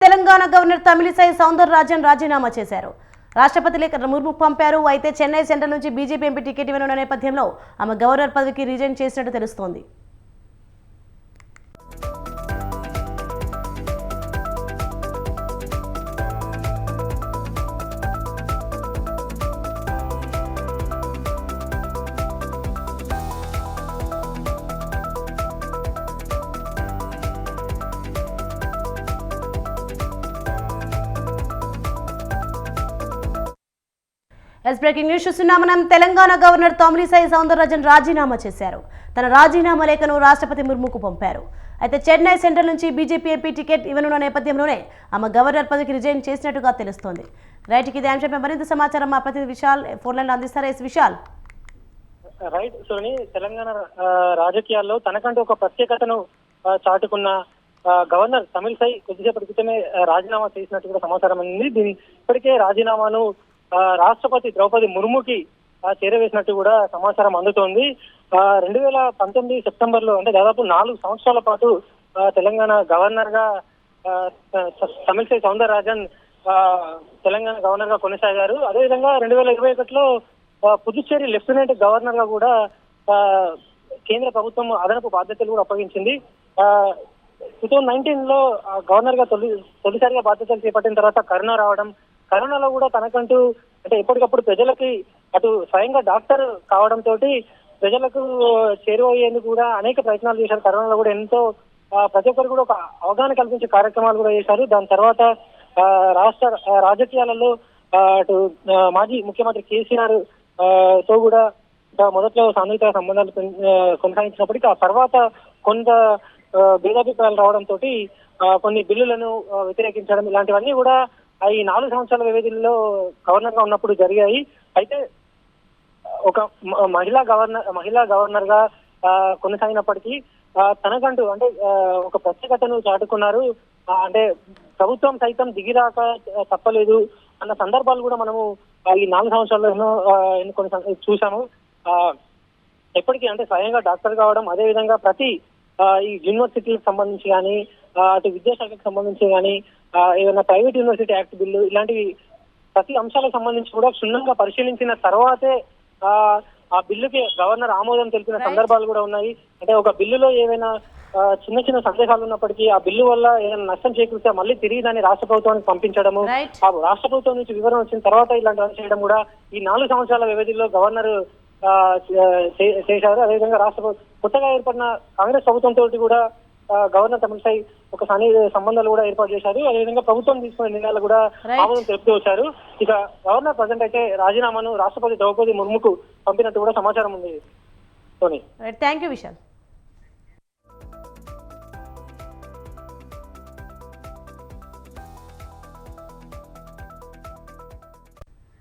Telangana governor Tamilisai Soundararajan రాజీనామా చేశారు. రాష్ట్రపతి లేఖ ముర్ముకు పంపారు. అయితే చెన్నై సెంట్రల్ నుంచి బీజేపీ ఎంపీ టికెట్ ఇవ్వనున్న నేపథ్యంలో ఆమె గవర్నర్ పదవికి రిజైన్ చేసినట్టు తెలుస్తోంది. బ్రేకింగ్ న్యూస్ చూస్తున్నాం. మనం తెలంగాణ గవర్నర్ తమిళిసై సౌందరరాజన్ రాజీనామా చేశారు. తన రాజీనామా లేఖను రాష్ట్రపతి ముర్ముకు పంపారు. అయితే చెన్నై సెంట్రల్ నుంచి బీజేపీ ఎంపీ టికెట్ ఇవ్వనున్న నేపథ్యంలోనే ఆమె గవర్నర్ పదవికి రిజైన్ చేసినట్టుగా తెలుస్తోంది. రైట్, ఇది అంశంపై మరింత సమాచారం మా ప్రతినిధి విశాల్ ఫోన్ లైన్ అందిస్తారు. విశాల్. రైట్ సోని, తెలంగాణ రాజకీయాల్లో తనకంటూ ఒక ప్రత్యేకతను చాటుకున్న గవర్నర్ తమిళిసై కొద్దిసేపటి క్రితమే రాజీనామా చేసినట్టు కూడా సమాచారం ఉంది. దీని ఇప్పటికే రాజీనామాను రాష్ట్రపతి ద్రౌపది ముర్ముకి చేరవేసినట్టు కూడా సమాచారం అందుతోంది. 2019 సెప్టెంబర్లో, అంటే దాదాపు 4 సంవత్సరాల పాటు తెలంగాణ గవర్నర్ గా తమిళిసై సౌందరరాజన్ తెలంగాణ గవర్నర్ గా కొనసాగారు. అదేవిధంగా 2021లో పుదుచ్చేరి లెఫ్టినెంట్ గవర్నర్ గా కూడా కేంద్ర ప్రభుత్వం అదనపు బాధ్యతలు కూడా అప్పగించింది. 2019లో గవర్నర్ గా తొలిసారిగా బాధ్యతలు చేపట్టిన తర్వాత కరోనా రావడం, కరోనాలో కూడా తనకంటూ అంటే ఎప్పటికప్పుడు ప్రజలకి అటు స్వయంగా డాక్టర్ కావడంతో ప్రజలకు చేరువయ్యేందుకు కూడా అనేక ప్రయత్నాలు చేశారు. కరోనాలో కూడా ఎంతో ప్రతి ఒక్కరు కూడా ఒక అవగాహన కల్పించే కార్యక్రమాలు కూడా చేశారు. దాని తర్వాత రాష్ట్ర రాజకీయాలలో అటు మాజీ ముఖ్యమంత్రి కేసీఆర్ తో కూడా మొదట్లో సాన్నిహిత సంబంధాలు కొనసాగించినప్పటికీ ఆ తర్వాత కొంత భేదాభిప్రాయాలు రావడంతో కొన్ని బిల్లులను వ్యతిరేకించడం ఇలాంటివన్నీ కూడా ఈ 4 సంవత్సరాల వ్యవధిలో గవర్నర్ గా ఉన్నప్పుడు జరిగాయి. అయితే ఒక మహిళా గవర్నర్ గా కొనసాగినప్పటికీ తనకంటూ అంటే ఒక ప్రత్యేకతను చాటుకున్నారు. అంటే ప్రభుత్వం సైతం దిగిరాక తప్పలేదు అన్న సందర్భాలు కూడా మనము ఈ 4 సంవత్సరాల్లో ఎన్నో చూసాము. ఎప్పటికీ అంటే స్వయంగా డాక్టర్ కావడం, అదేవిధంగా ప్రతి ఈ యూనివర్సిటీలకు సంబంధించి కానీ అటు విద్యాశాఖకు సంబంధించి కానీ ఏదైనా ప్రైవేట్ యూనివర్సిటీ యాక్ట్ బిల్లు ఇలాంటివి ప్రతి అంశాలకు సంబంధించి కూడా క్షుణ్ణంగా పరిశీలించిన తర్వాతే ఆ బిల్లుకి గవర్నర్ ఆమోదం తెలిపిన సందర్భాలు కూడా ఉన్నాయి. అంటే ఒక బిల్లులో ఏవైనా చిన్న చిన్న సందేహాలు ఉన్నప్పటికీ ఆ బిల్లు వల్ల ఏదైనా నష్టం చేకూరితే మళ్ళీ తిరిగి దాన్ని రాష్ట్ర ప్రభుత్వానికి పంపించడము, ఆ రాష్ట్ర ప్రభుత్వం నుంచి వివరణ వచ్చిన తర్వాత ఇలాంటి చేయడం కూడా ఈ 4 సంవత్సరాల వ్యవధిలో గవర్నర్ చేశారు. అదేవిధంగా కొత్తగా ఏర్పడిన కాంగ్రెస్ ప్రభుత్వంతో కూడా గవర్నర్ తమిళిసై ఒక సంబంధాలు కూడా ఏర్పాటు చేశారు. అదేవిధంగా ప్రభుత్వం తీసుకునే నిర్ణయాలు కూడా ఆమోదం తెలుపుతూ వచ్చారు. ఇక గవర్నర్ ప్రజెంట్ అయితే రాజీనామాను రాష్ట్రపతి ద్రౌపది ముర్ముకు పంపినట్టు కూడా సమాచారం ఉంది. Thank you Vishal.